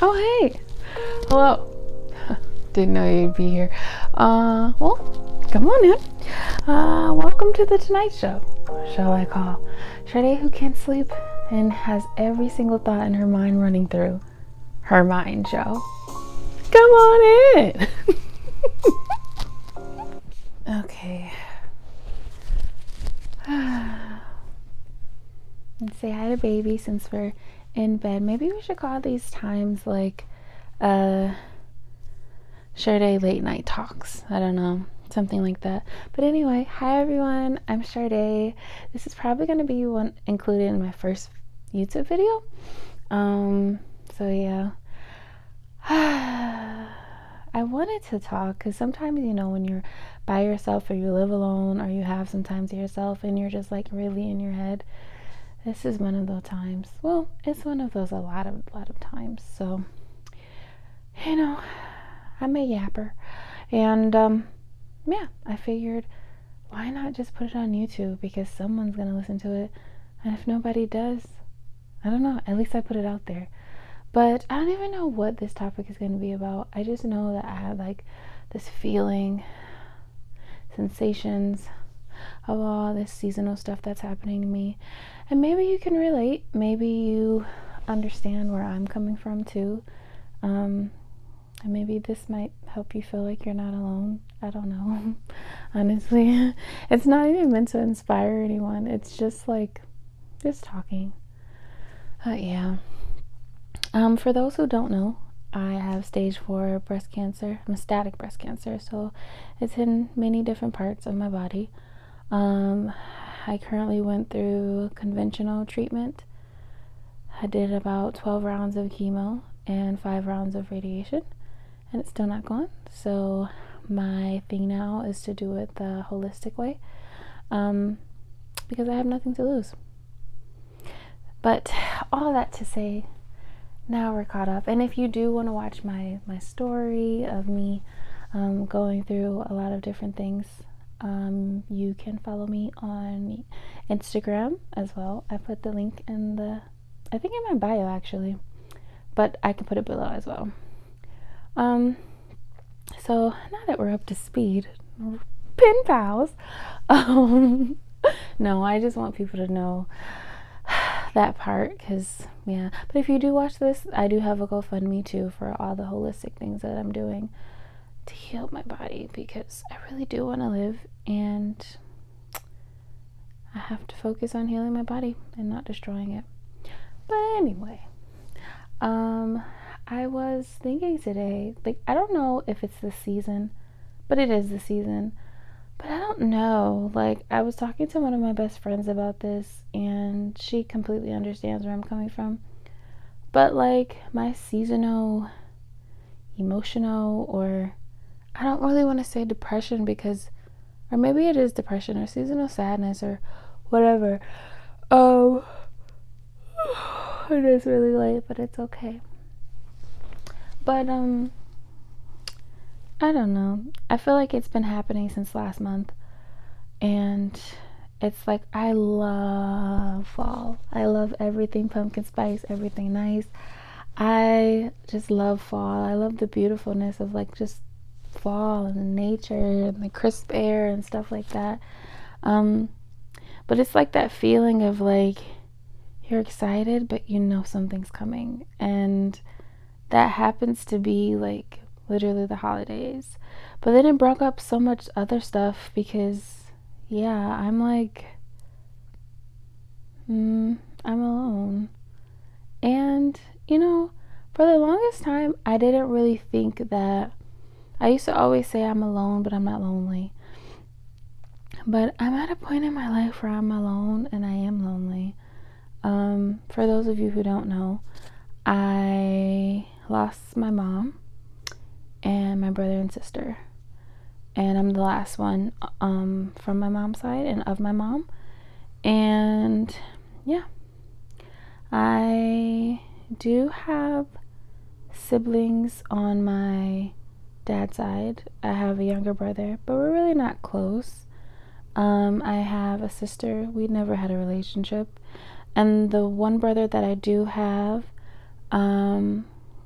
Oh, hey. Hello. Didn't know you'd be here. Well, come on in. Welcome to the Tonight Show, shall I call. Sade, who can't sleep and has every single thought in her mind running through her mind show. Come on in. Okay. Let's say hi to baby since we're in bed. Maybe we should call these times like Sade late night talks. I don't know. Something like that. But anyway, hi everyone. I'm Sade. This is probably going to be one included in my first YouTube video. So yeah. I wanted to talk because sometimes, when you're by yourself or you live alone or you have some time to yourself and you're just like really in your head, this is one of those times. Well, it's one of those a lot of times. So, I'm a yapper. And yeah, I figured why not just put it on YouTube, because someone's going to listen to it. And if nobody does, I don't know, at least I put it out there. But I don't even know what this topic is going to be about. I just know that I have like this feeling, sensations of all this seasonal stuff that's happening to me. And maybe you can relate. Maybe you understand where I'm coming from too. And maybe this might help you feel like you're not alone. I don't know. Honestly, it's not even meant to inspire anyone. It's just like, just talking. Yeah. For those who don't know, I have stage 4 breast cancer, metastatic breast cancer. So it's in many different parts of my body. I currently went through conventional treatment. I did about 12 rounds of chemo and 5 rounds of radiation, and it's still not gone. So my thing now is to do it the holistic way, because I have nothing to lose. But all that to say, now we're caught up. And if you do want to watch my story of me going through a lot of different things, you can follow me on Instagram as well. I put the link I think in my bio actually, but I can put it below as well. So now that we're up to speed, pen pals, no, I just want people to know that part, because yeah. But if you do watch this, I do have a GoFundMe too for all the holistic things that I'm doing to heal my body, because I really do want to live, and I have to focus on healing my body and not destroying it. But anyway, I was thinking today, like, I don't know if it's the season, but it is the season. But I don't know. Like, I was talking to one of my best friends about this, and she completely understands where I'm coming from. But, like, my seasonal, emotional, or I don't really want to say depression, because, or maybe it is depression or seasonal sadness or whatever. It is really late, but it's okay. But, I don't know. I feel like it's been happening since last month. And it's like, I love fall. I love everything pumpkin spice, everything nice. I just love fall. I love the beautifulness of like just fall and the nature and the crisp air and stuff like that. But it's like that feeling of like you're excited, but you know something's coming. And that happens to be like literally the holidays. But then it brought up so much other stuff, because yeah, I'm like, I'm alone. And, for the longest time, I didn't really think that. I used to always say I'm alone, but I'm not lonely. But I'm at a point in my life where I'm alone and I am lonely. For those of you who don't know, I lost my mom and my brother and sister. And I'm the last one from my mom's side and of my mom. And yeah, I do have siblings on my dad's side. I have a younger brother, but we're really not close. I have a sister. We never had a relationship. And the one brother that I do have,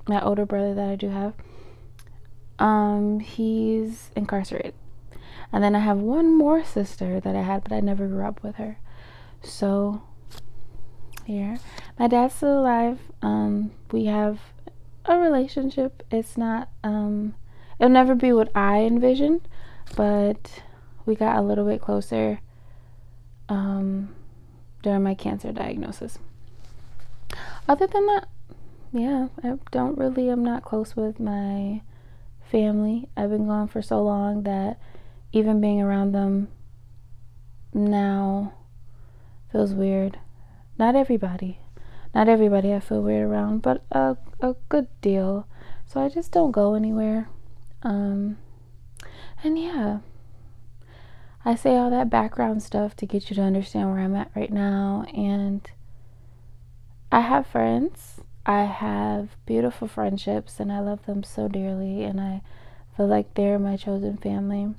my older brother that I do have, he's incarcerated. And then I have one more sister that I had, but I never grew up with her. So, here. My dad's still alive. We have a relationship. It's not, it'll never be what I envisioned, but we got a little bit closer during my cancer diagnosis. Other than that, yeah, I'm not close with my family. I've been gone for so long that even being around them now feels weird. Not everybody I feel weird around, but a good deal. So I just don't go anywhere. And yeah, I say all that background stuff to get you to understand where I'm at right now. And I have friends. I have beautiful friendships, and I love them so dearly, and I feel like they're my chosen family.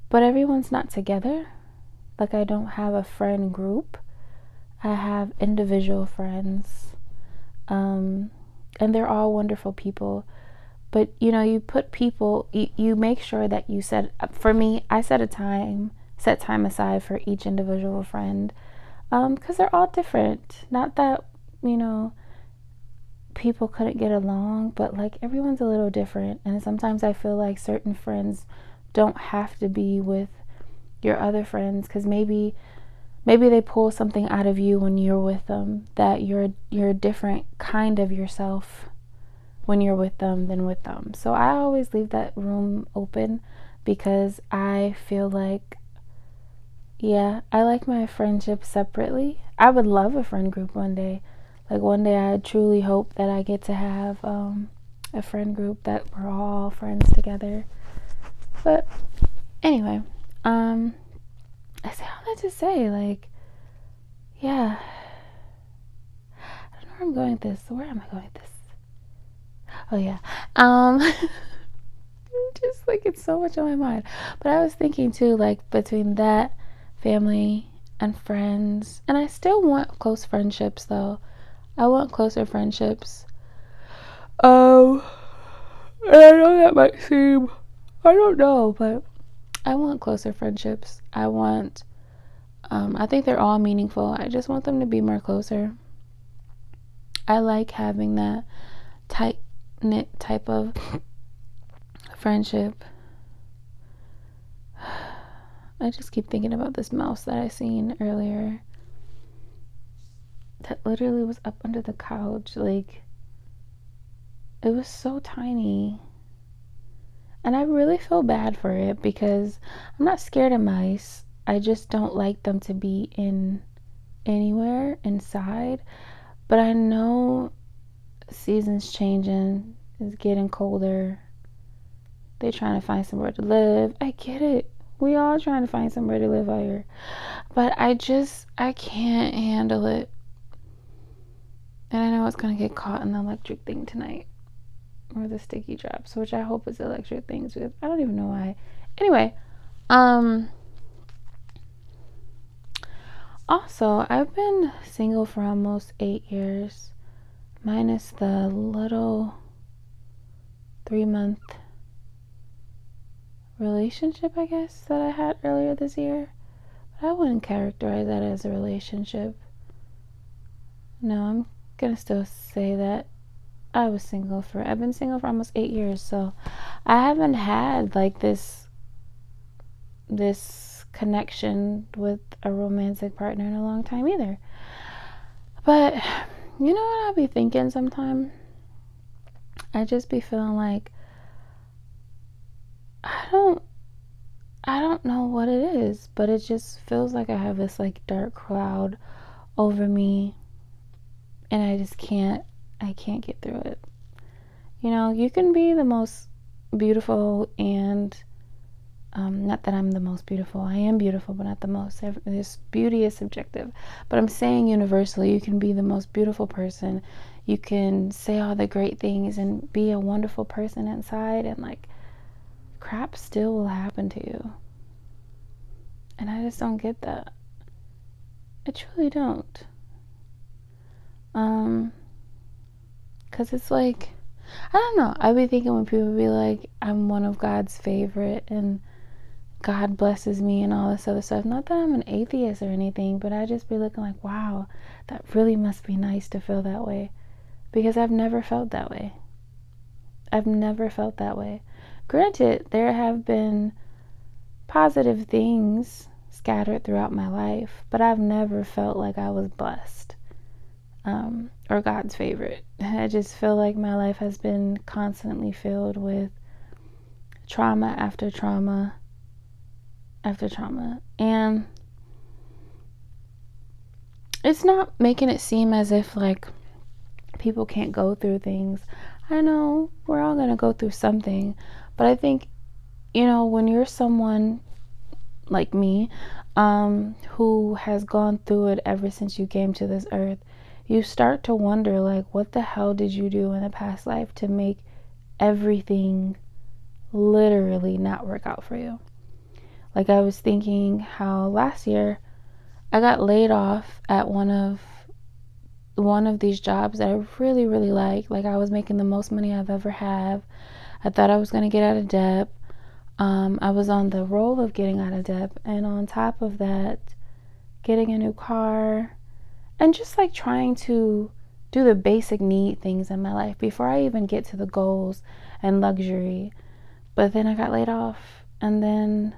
But everyone's not together. Like, I don't have a friend group. I have individual friends. And they're all wonderful people. But, you put people, you make sure that you for me, I set time aside for each individual friend. Because they're all different. Not that, people couldn't get along, but like everyone's a little different. And sometimes I feel like certain friends don't have to be with your other friends, because maybe they pull something out of you when you're with them, that you're a different kind of yourself when you're with them than with them. So I always leave that room open, because I feel like, yeah, I like my friendships separately. I would love a friend group one day. Like, one day I truly hope that I get to have a friend group that we're all friends together. But anyway, I say all that to say, like, yeah, I don't know where I'm going with this. Where am I going with this? Oh yeah, just like, it's so much on my mind. But I was thinking too, like, between that, family, and friends, and I still want close friendships though. I want closer friendships. And I know that might seem, I don't know, but I want closer friendships. I think they're all meaningful. I just want them to be more closer. I like having that tight-knit type of friendship. I just keep thinking about this mouse that I seen earlier that literally was up under the couch. Like, it was so tiny. And I really feel bad for it, because I'm not scared of mice. I just don't like them to be in anywhere inside. But I know seasons changing, it's getting colder. They're trying to find somewhere to live. I get it. We all trying to find somewhere to live out here. But I can't handle it. And I know it's going to get caught in the electric thing tonight. Or the sticky drops, which I hope is electric things. With I don't even know why. Anyway, also, I've been single for almost 8 years, minus the little 3-month relationship, I guess, that I had earlier this year. But I wouldn't characterize that as a relationship. No, I'm gonna still say that I've been single for almost 8 years, so I haven't had like this connection with a romantic partner in a long time either. But you know what I'll be thinking sometime? I just be feeling like I don't know what it is, but it just feels like I have this like dark cloud over me, and I can't get through it. You can be the most beautiful, and not that I'm the most beautiful. I am beautiful, but not the most. This beauty is subjective. But I'm saying universally, you can be the most beautiful person. You can say all the great things and be a wonderful person inside, and like, crap still will happen to you. And I just don't get that. I truly don't. 'Cause it's like, I don't know. I be thinking when people be like, I'm one of God's favorite and God blesses me and all this other stuff. Not that I'm an atheist or anything, but I just be looking like, wow, that really must be nice to feel that way. Because I've never felt that way. I've never felt that way. Granted, there have been positive things scattered throughout my life, but I've never felt like I was blessed or God's favorite. I just feel like my life has been constantly filled with trauma after trauma after trauma. And it's not making it seem as if like people can't go through things. I know we're all going to go through something, but I think, when you're someone like me, who has gone through it ever since you came to this earth, you start to wonder, like, what the hell did you do in the past life to make everything literally not work out for you? Like, I was thinking how last year I got laid off at one of these jobs that I really, really like. Like, I was making the most money I've ever had. I thought I was going to get out of debt. I was on the roll of getting out of debt, and on top of that, getting a new car, and just like trying to do the basic need things in my life before I even get to the goals and luxury. But then I got laid off, and then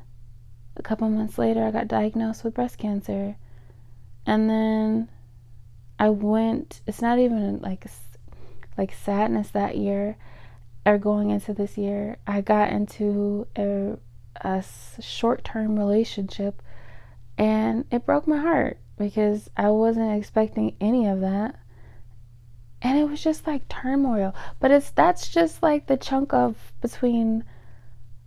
a couple months later I got diagnosed with breast cancer. And then it's not even like sadness that year or going into this year, I got into a short-term relationship, and it broke my heart because I wasn't expecting any of that. And it was just like turmoil. But that's just like the chunk of between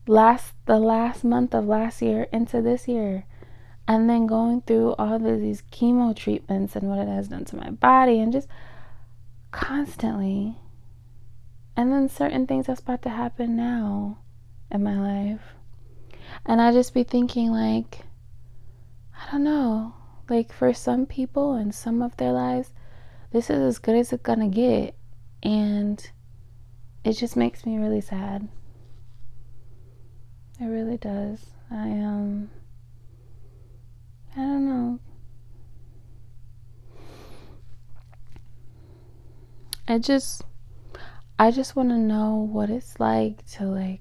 the last month of last year into this year. And then going through all of these chemo treatments and what it has done to my body, and just constantly. And then certain things that's about to happen now in my life. And I just be thinking, like, I don't know, like for some people in some of their lives, this is as good as it's gonna get. And it just makes me really sad. It really does. I don't know. I just want to know what it's like to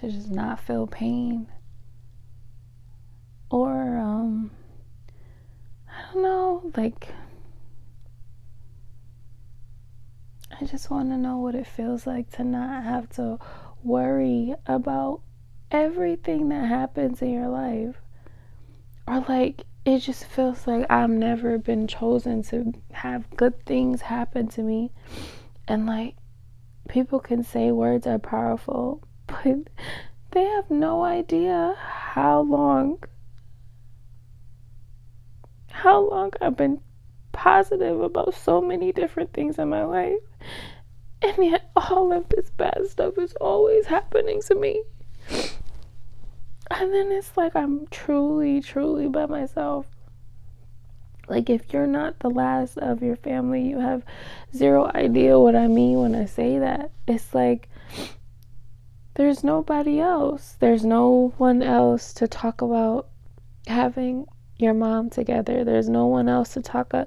just not feel pain, or I don't know, like I just want to know what it feels like to not have to worry about everything that happens in your life, or like it just feels like I've never been chosen to have good things happen to me. And like, people can say words are powerful, but they have no idea how long I've been positive about so many different things in my life, and yet all of this bad stuff is always happening to me. And then it's like I'm truly, truly by myself. Like, if you're not the last of your family, you have zero idea what I mean when I say that. It's like there's nobody else. There's no one else to talk about having your mom together. There's no one else to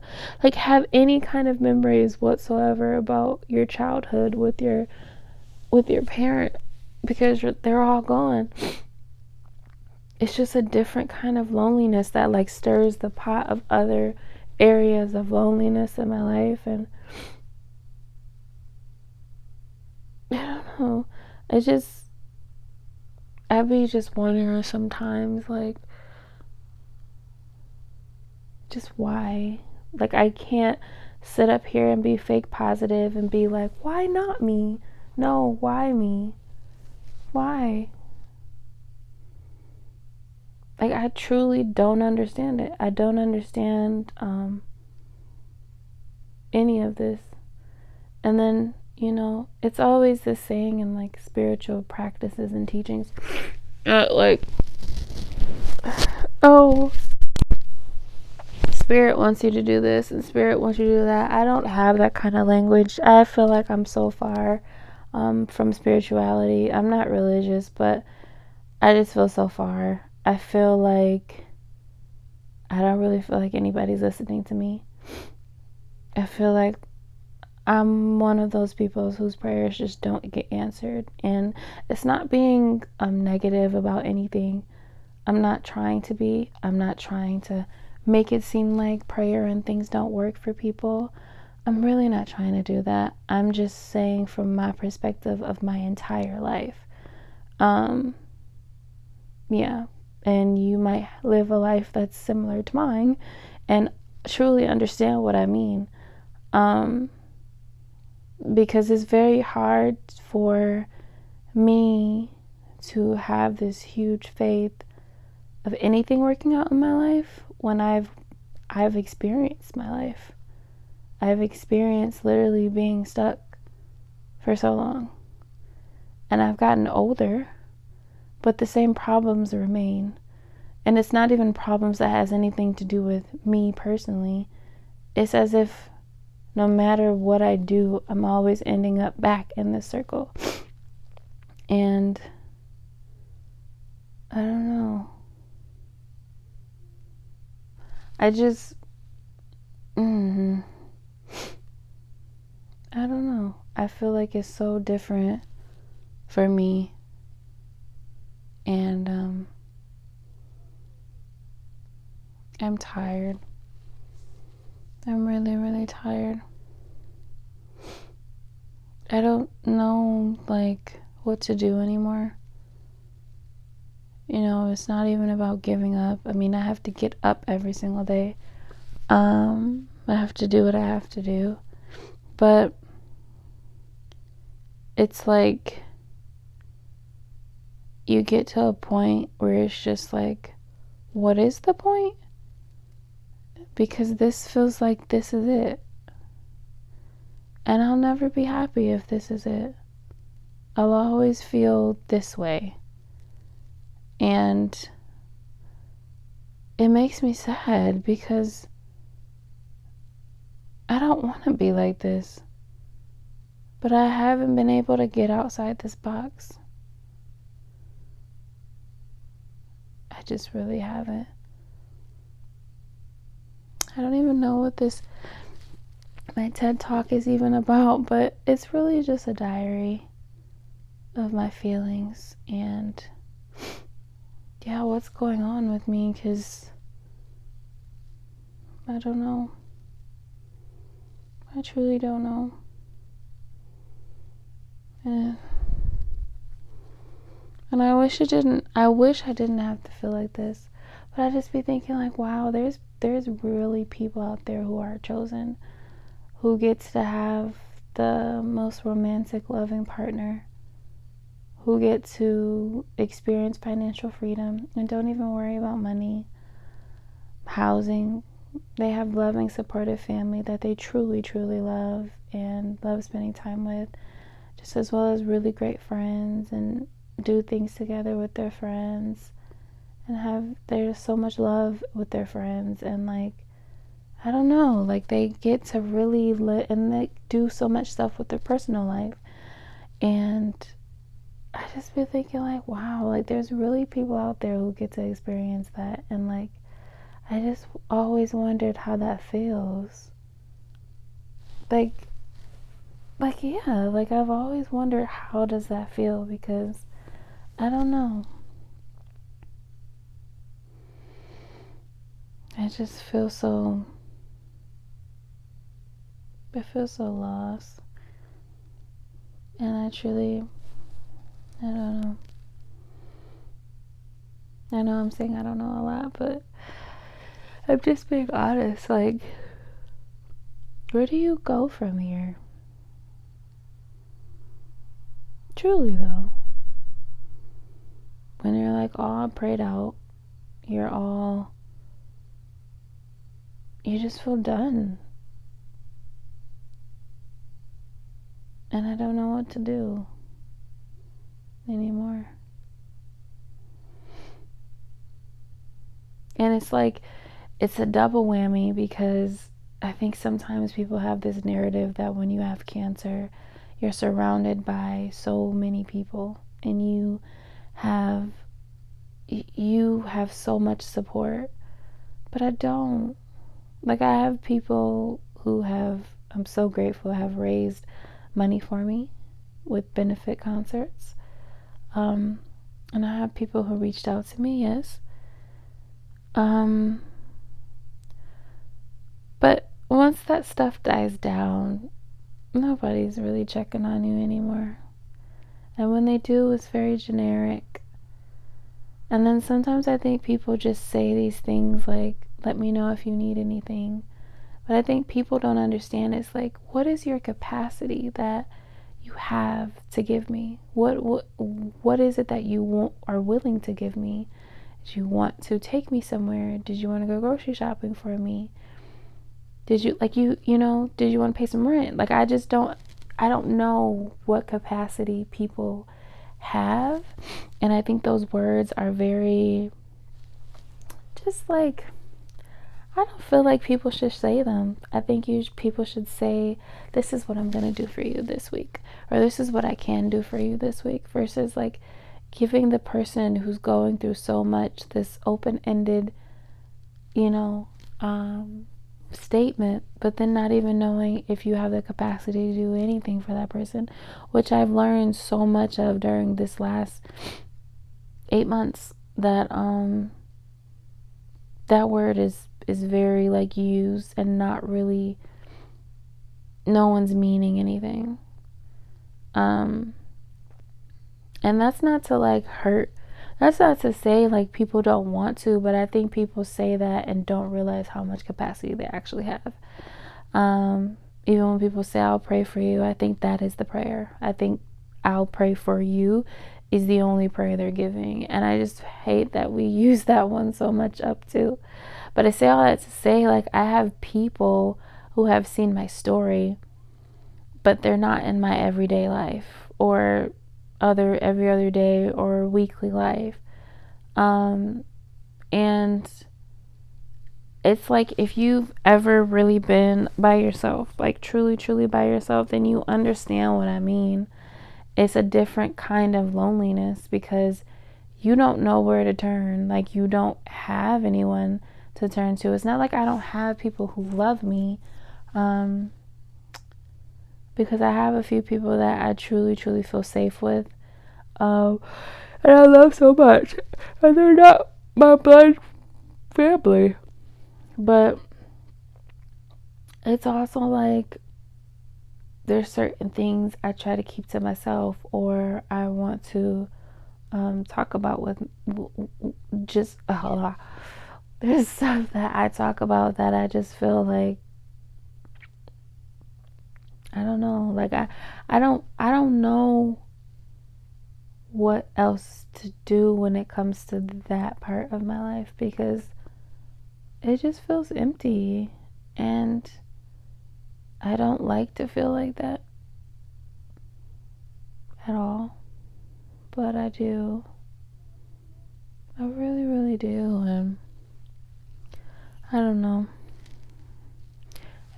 have any kind of memories whatsoever about your childhood with your parent, because they're all gone. It's just a different kind of loneliness that like stirs the pot of other areas of loneliness in my life. And I don't know, I be just wondering sometimes, like, just why. Like, I can't sit up here and be fake positive and be like, why not me? No, why me? Why? Like, I truly don't understand it. I don't understand any of this. And then, it's always this saying in like spiritual practices and teachings, oh, Spirit wants you to do this and Spirit wants you to do that. I don't have that kind of language. I feel like I'm so far from spirituality. I'm not religious, but I just feel so far. I feel like I don't really feel like anybody's listening to me. I feel like I'm one of those people whose prayers just don't get answered. And it's not being negative about anything. I'm not trying to be. I'm not trying to make it seem like prayer and things don't work for people. I'm really not trying to do that. I'm just saying from my perspective of my entire life. Yeah. And you might live a life that's similar to mine and truly understand what I mean. Because it's very hard for me to have this huge faith of anything working out in my life when I've experienced my life. I've experienced literally being stuck for so long. And I've gotten older, but the same problems remain. And it's not even problems that has anything to do with me personally. It's as if no matter what I do, I'm always ending up back in this circle. And I don't know. I just, I don't know. I feel like it's so different for me. And I'm tired. I'm really, really tired. I don't know, like, what to do anymore. You know, it's not even about giving up. I mean, I have to get up every single day. I have to do what I have to do. But it's like you get to a point where it's just like, what is the point? Because this feels like this is it. And I'll never be happy if this is it. I'll always feel this way. And it makes me sad because I don't want to be like this. But I haven't been able to get outside this box. I just really haven't. I don't even know what my TED Talk is even about, but it's really just a diary of my feelings and yeah, what's going on with me, because I don't know. I truly don't know. And I wish I didn't have to feel like this. But I just be thinking like, wow, there's really people out there who are chosen, who gets to have the most romantic, loving partner, who get to experience financial freedom and don't even worry about money, housing. They have loving, supportive family that they truly, truly love and love spending time with, just as well as really great friends and do things together with their friends and there's so much love with their friends. And like, I don't know, like they get to really and they do so much stuff with their personal life. And I just been thinking like, wow, like there's really people out there who get to experience that. And like, I just always wondered how that feels. Like yeah, like I've always wondered, how does that feel? Because I don't know. I just feel so lost. And I don't know. I know I'm saying I don't know a lot, but I'm just being honest. Like, where do you go from here? Truly, though. When you're like all prayed out, you just feel done. And I don't know what to do anymore. And it's like, it's a double whammy because I think sometimes people have this narrative that when you have cancer, you're surrounded by so many people and have you have so much support, but I don't. Like, I have people who have, I'm so grateful, have raised money for me with benefit concerts. And I have people who reached out to me, yes. But once that stuff dies down, nobody's really checking on you anymore. And when they do, it's very generic. And then sometimes I think people just say these things like, let me know if you need anything. But I think people don't understand. It's like, what is your capacity that you have to give me? What is it that you are willing to give me? Did you want to take me somewhere? Did you want to go grocery shopping for me? Did you did you want to pay some rent? Like, I don't know what capacity people have. And I think those words are very, just like, I don't feel like people should say them. I think people should say, this is what I'm going to do for you this week, or this is what I can do for you this week, versus like giving the person who's going through so much this open-ended, statement, but then not even knowing if you have the capacity to do anything for that person, which I've learned so much of during this last 8 months, that that word is very like used and not really, no one's meaning anything. And that's not to like hurt, that's not to say like people don't want to, but I think people say that and don't realize how much capacity they actually have. Even when people say, I'll pray for you, I think that is the prayer. I think I'll pray for you is the only prayer they're giving. And I just hate that we use that one so much up to. But I say all that to say, like, I have people who have seen my story, but they're not in my everyday life or every other day or weekly life. And it's like, if you've ever really been by yourself, like truly, truly by yourself, then you understand what I mean. It's a different kind of loneliness because you don't know where to turn. Like, you don't have anyone to turn to. It's not like I don't have people who love me, because I have a few people that I truly, truly feel safe with, and I love so much, and they're not my blood family, but it's also like there's certain things I try to keep to myself, or I want to talk about with just there's stuff that I talk about that I just feel like, I don't know, like I don't know what else to do when it comes to that part of my life, because it just feels empty, and I don't like to feel like that at all, but I do. I really, really do. And I don't know.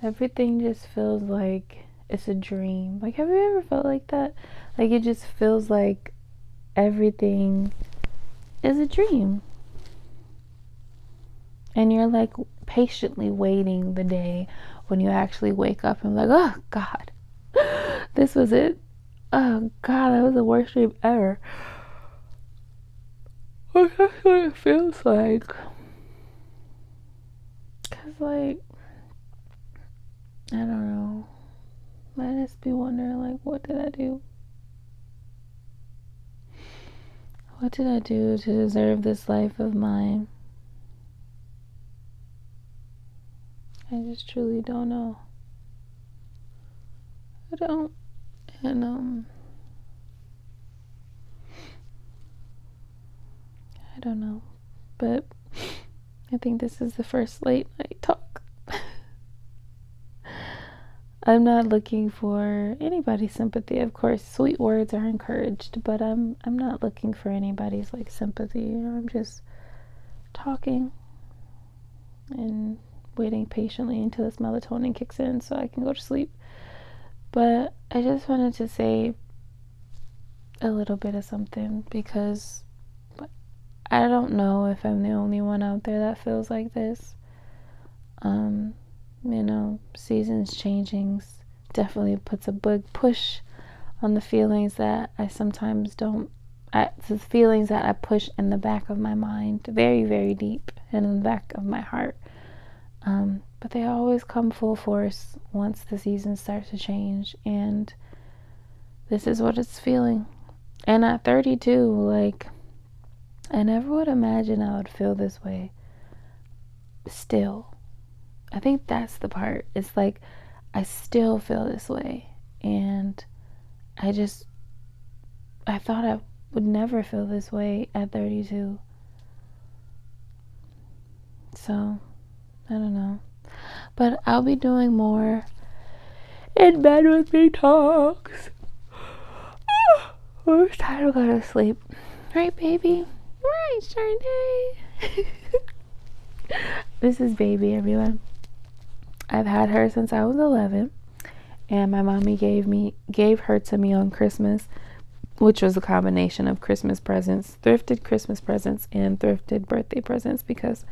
Everything just feels like it's a dream. Like, have you ever felt like that? Like, it just feels like everything is a dream. And you're like patiently waiting the day when you actually wake up and like, oh God, this was it. Oh God, that was the worst dream ever. That's what it feels like. Cause like, I don't know. I just be wondering, like, what did I do? What did I do to deserve this life of mine? I just truly don't know. I don't. And I don't know. But I think this is the first late night talk. I'm not looking for anybody's sympathy. Of course, sweet words are encouraged, but I'm not looking for anybody's like sympathy. I'm just talking. and waiting patiently until this melatonin kicks in so I can go to sleep. But I just wanted to say a little bit of something, because I don't know if I'm the only one out there that feels like this. Seasons changing definitely puts a big push on the feelings that I sometimes don't, the feelings that I push in the back of my mind, very, very deep, and in the back of my heart. But they always come full force once the season starts to change, and this is what it's feeling. And at 32, like, I never would imagine I would feel this way. Still, I think that's the part. It's like, I still feel this way, and I thought I would never feel this way at 32. So, I don't know. But I'll be doing more In Bed With Me talks. It's time to go to sleep. Right, baby? Right, Sharnay. This is Baby, everyone. I've had her since I was 11, and my mommy gave her to me on Christmas, which was a combination of Christmas presents, thrifted Christmas presents, and thrifted birthday presents, because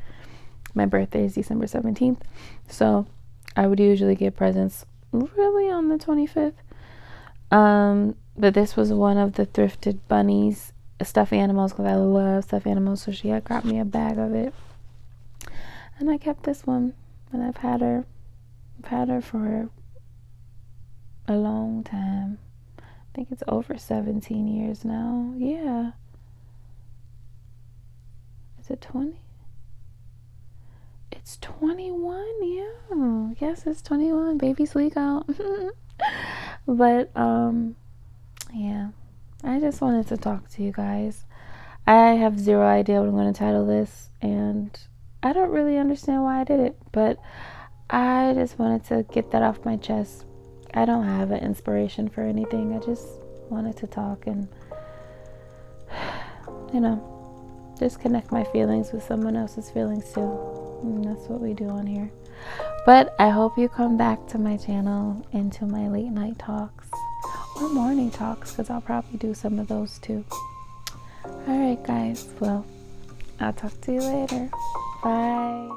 my birthday is December 17th. So I would usually get presents really on the 25th. But this was one of the thrifted bunnies, stuffed animals, because I love stuffed animals. So she had got me a bag of it, and I kept this one, and I've had her for a long time. I think it's over 17 years now. Yeah. Is it 20? It's 21. Yeah. Yes, it's 21. Baby's leak out. But yeah, I just wanted to talk to you guys. I have zero idea what I'm going to title this, and I don't really understand why I did it, but I just wanted to get that off my chest. I don't have an inspiration for anything. I just wanted to talk and, just connect my feelings with someone else's feelings too. And that's what we do on here. But I hope you come back to my channel and to my late night talks or morning talks, because I'll probably do some of those too. Alright guys, well, I'll talk to you later. Bye.